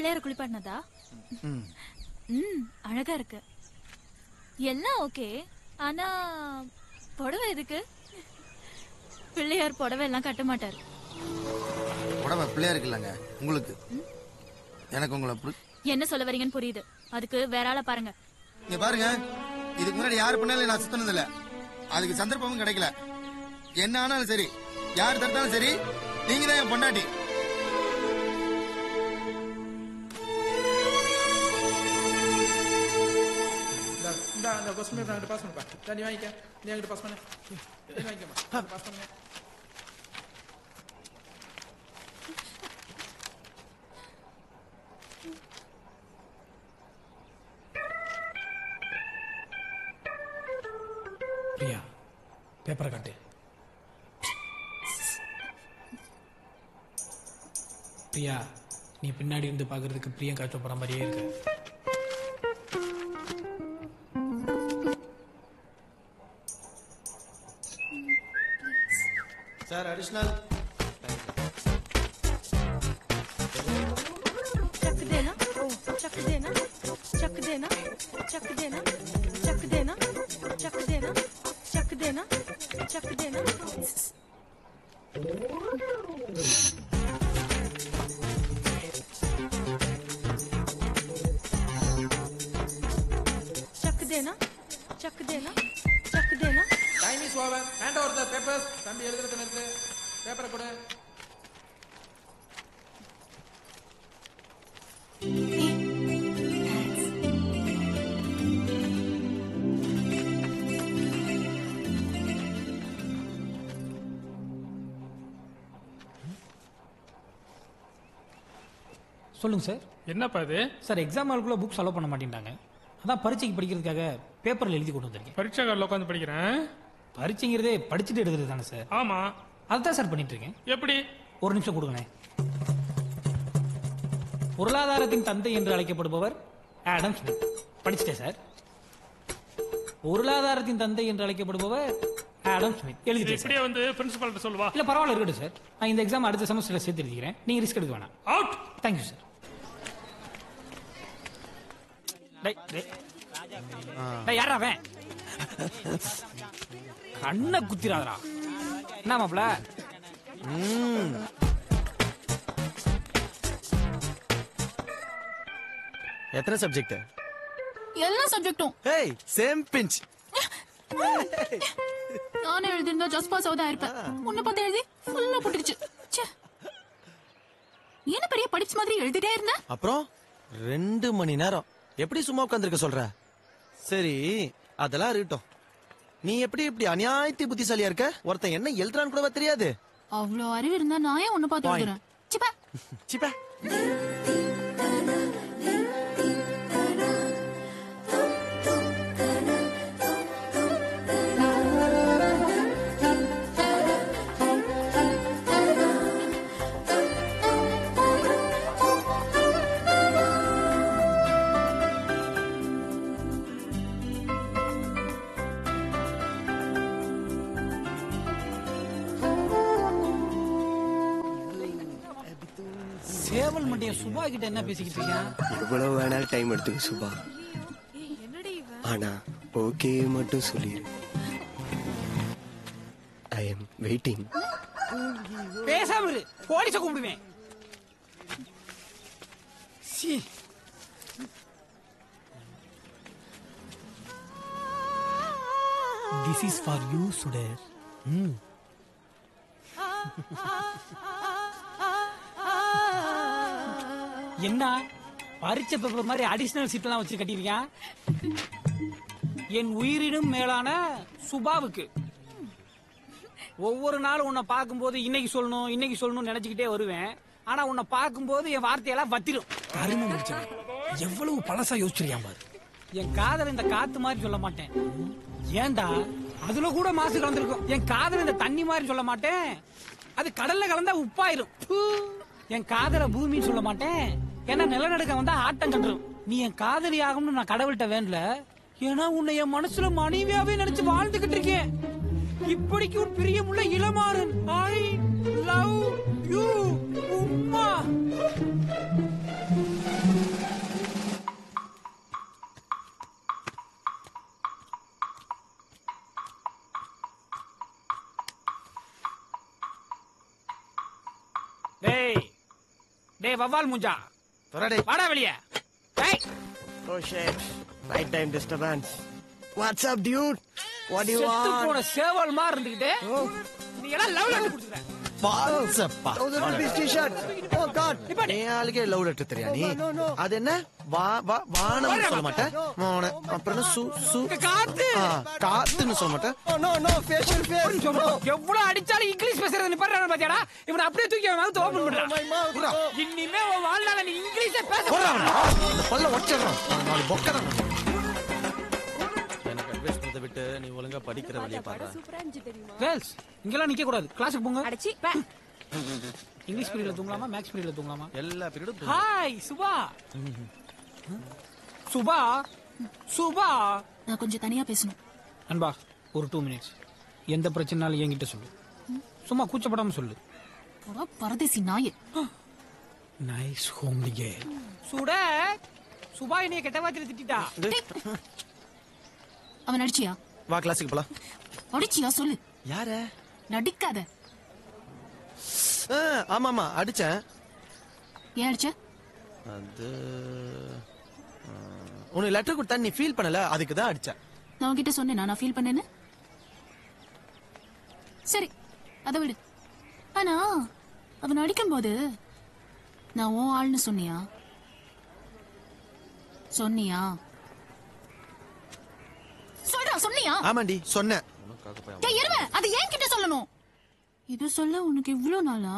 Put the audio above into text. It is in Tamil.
பிள்ளையார குளிப்பாட்டினதா? அழகா இருக்கு. எல்லாம் ஓகே. ஆனா புடவை எதுக்கு? பிள்ளையார் புடவை எல்லாம் கட்ட மாட்டாரு. புடவை பிள்ளையாருக்கு இல்லங்க, உங்களுக்கு. எனக்கு உங்களை என்ன சொல்ல வரீங்கன்னு புரியுது. அதுக்கு வேற ஆள பாருங்க. நீங்க பாருங்க, இதுக்கு முன்னாடி யாரு பண்ணாலும் நான் சுத்தினது இல்ல. அதுக்கு சந்தர்ப்பமும் கிடைக்கல. என்ன ஆனாலும் சரி, யார் தடுத்தாலும் சரி, நீங்க தான் என் பொண்டாட்டி. இந்த கொஸ்டின் பேப்பர் அங்கிட்டு பாஸ் பண்ணுப்பா. நீ வாங்கிக்க. நீ அங்கிட்டு பாஸ் பண்ணு. நீ வாங்கிக்கமா. பாஸ் பண்ணுங்க. பிரியா, பேப்பரை காட்டு. பிரியா, நீ பின்னாடி இருந்து பாக்குறதுக்கு பிரியங்கா சோப்ரா மாதிரியே இருக்கு. Sir, additional. चक देना, चक देना, चक देना, चक देना, चक देना, चक देना, चक देना, चक देना. चक देना, चक देना, चक देना. Time is over. Hand over the papers. தம்பி எழுதுறது நிறுத்து. பேப்பரை கொடு. சொல்லுங்க சார். என்னப்பா இது? சார், எக்ஸாம் ஹாலுக்குள்ள புக்ஸ் அலோவ் பண்ண மாட்டேங்கிறாங்க. அதான் பரீட்சைக்கு படிக்கிறதுக்காக பேப்பர்ல எழுதி கொண்டு வந்திருக்கேன். பரீட்சை காலில் உட்காந்து படிக்கிறேன். பரீட்சைங்கிறதே படிச்சுட்டு எழுதுறது தானே சார்? ஆமா, அதுதான் சார் பண்ணிட்டு இருக்கேன். எப்படி? ஒரு நிமிஷம் கொடுங்க. பொருளாதாரத்தின் தந்தை என்று அழைக்கப்படுபவர் ஆடம் ஸ்மித். படிச்சுட்டேன் சார். பொருளாதாரத்தின் தந்தை என்று அழைக்கப்படுபவர் ஆடம் ஸ்மித் எழுதிட்டேன். இப்படியே வந்து பிரின்சிபல் சொல்லுவா. இல்ல பரவாயில்ல, இருக்கட்டும் சார். நான் இந்த எக்ஸாம் அடுத்த செமஸ்டர்ல சேர்த்து எழுதிக்கிறேன். நீங்க ரிஸ்க் எடுக்க வேணாம். அவுட். Thank you sir. யாரா அவன்? கண்ண குத்திராதரா. என்ன மாப்ள? எத்தனை சப்ஜெக்ட்? எல்லா சப்ஜெக்டும். Hey, same pinch. நானே எழுதிருந்தா ஜஸ்ட் பாஸ் ஆவதா இருப்பேன். உன்னை பார்த்து எழுதி ஃபுல்லா போட்டுருச்சு. என்ன பெரிய படிச்ச மாதிரி எழுதிட்டே இருந்த. அப்புறம் 2 மணி நேரம் எப்படி சும்மா உட்காந்துருக்க சொல்ற? சரி, அதெல்லாம் இருக்கட்டும். நீ எப்படி இப்படி அநியாயத்தி புத்திசாலியா இருக்க? ஒருத்தன் என்ன எழுதுறான்னு கூடவா தெரியாது? அவ்வளோ அறிவு இருந்தா நான் ஏன் உன்னை பார்த்து எழுதுறேன்? சிப்பா சிப்பா. சேவல் மண்டிய சுபா கிட்ட என்ன பேசிக்கிட்டு இருக்கீங்க? எவ்வளவு வேணாலும் டைம் எடுத்துக்க சுபா. ஆனா ஓகே மட்டும் சொல்லிரு. I am waiting. பேசாம இரு, போலீஸ கூப்பிடுவேன். This is for you, Sudhir. என்ன பரீட்சை பேப்பர் மாதிரி அடிஷனல் சீட் எல்லாம் வச்சு கட்டிருக்கியா? என் உயிரினும் மேலான சுபாவுக்கு ஒவ்வொரு நாளும் உன்னை பார்க்கும்போது இன்னைக்கு சொல்லணும் நினைச்சுக்கிட்டே வருவேன். ஆனா உன்னை பார்க்கும்போது என் வார்த்தையெல்லாம் வத்திரும். அருமை முடிச்சவன் எவ்வளவு பழசா யோசிச்சிருக்கியா பாரு. என் காதல் இந்த காத்து மாதிரி சொல்ல மாட்டேன். ஏண்டா அதுல கூட மாசு கலந்துருக்கும். என் காதல் இந்த தண்ணி மாதிரி சொல்ல மாட்டேன். அது கடல்ல கலந்தா உப்பாயிரும். என் காதல பூமின்னு சொல்ல மாட்டேன். ஏன்னா நிலநடுக்கம் வந்தா ஆட்டம் கண்டுரும். நீ என் காதலி ஆகும்னு நான் கடவுள்கிட்ட வேண்டல. ஏன்னா உன்னை என் மனசுல மனைவியாவே நினைச்சு வாழ்ந்துகிட்டு இருக்கேன். இப்படிக்கு ஒரு பிரியமுள்ள இளமாறன். ஐ லவ் யூ உம்மா. டேய் வவ்வால் மூஞ்சா வரடே வாடா வெளியே. டேய் Oh shit. Night time disturbance. What's up, dude? What do you செத்து want? போன சேவல் மாதிரி இருந்துகிட்டு நீ எல்லாம் லவ் லெட்டர் கொடுத்துற. வாட்ஸ்அப்பா 1000 rupees t-shirt. Oh god. என் ஆளுக்கே லவ் லெட்டர் தெரியா நீ? No, no. அது என்ன வானம்னு சொல்ல மாட்டேன். அப்புறம் என்ன காத்து காத்துன்னு சொல்ல மாட்டேன். Oh no, no. Facial face. No. எவ்வளவு அடிச்சாலும் இங்கிலீஷ் பேசுறத நீ பாரு பாத்தியாடா. இவனை அப்படியே தூக்கி அவன் மவுத் ஓபன் பண்றான். My mouth. இனிமே உன் வாழ்நாள நீ இங்கிலீஷே பேச போடா அவனை. இந்த பல்ல உடைச்சிடுறான். நாலு பொக்கறான். எனக்கு அட்வைஸ் பண்ணத விட்டு நீ ஒழுங்கா படிக்கிற வழியை பாரு. கேர்ள்ஸ் இங்கெல்லாம் நிக்க கூடாது. கிளாஸுக்கு போங்க. அடச்சி இங்கிலீஷ் பீரியட்ல தூங்கலாமா மேக்ஸ் பீரியட்ல தூங்கலாமா? எல்லா பீரியடும் ஹாய் சுபா. சுபா சுபா நான் கொஞ்சம் தனியா பேசணும். அன்பா ஒரு 2 மினிட்ஸ். எந்த பிரச்சனைனாலும் என்கிட்ட சொல்லு. சும்மா கூச்சப்படாம சொல்லு. பரதேசி நாயே. Nice homely girl. சுட சுபா என்னைய கெட்ட வார்த்தையில திட்டிட்டா. அவன் அடிச்சியா? வா கிளாஸுக்கு போலாம். அடிச்சியா சொல்லு. யார? நடிக்காத. ஆமாமா அடிச்சேன். ஏன் அடிச்ச? அது உனக்கு லெட்டர் கொடுத்தா நீ ஃபீல் பண்ணல, அதுக்கு தான் அடிச்சேன். நான் உன்கிட்ட சொன்னேனா நான் ஃபீல் பண்ணேன்னு? சரி அதை விடு. ஆனா அவன் அடிக்கும்போது நான் உன் ஆள்னு சொன்னியா? சொன்னியா? சொல்றா சொன்னியா? ஆமாண்டி சொன்னேன். டேய் எருமை, அது ஏன் கிட்ட சொல்லணும்? இது சொல்ல உனக்கு இவ்ளோ நாளா?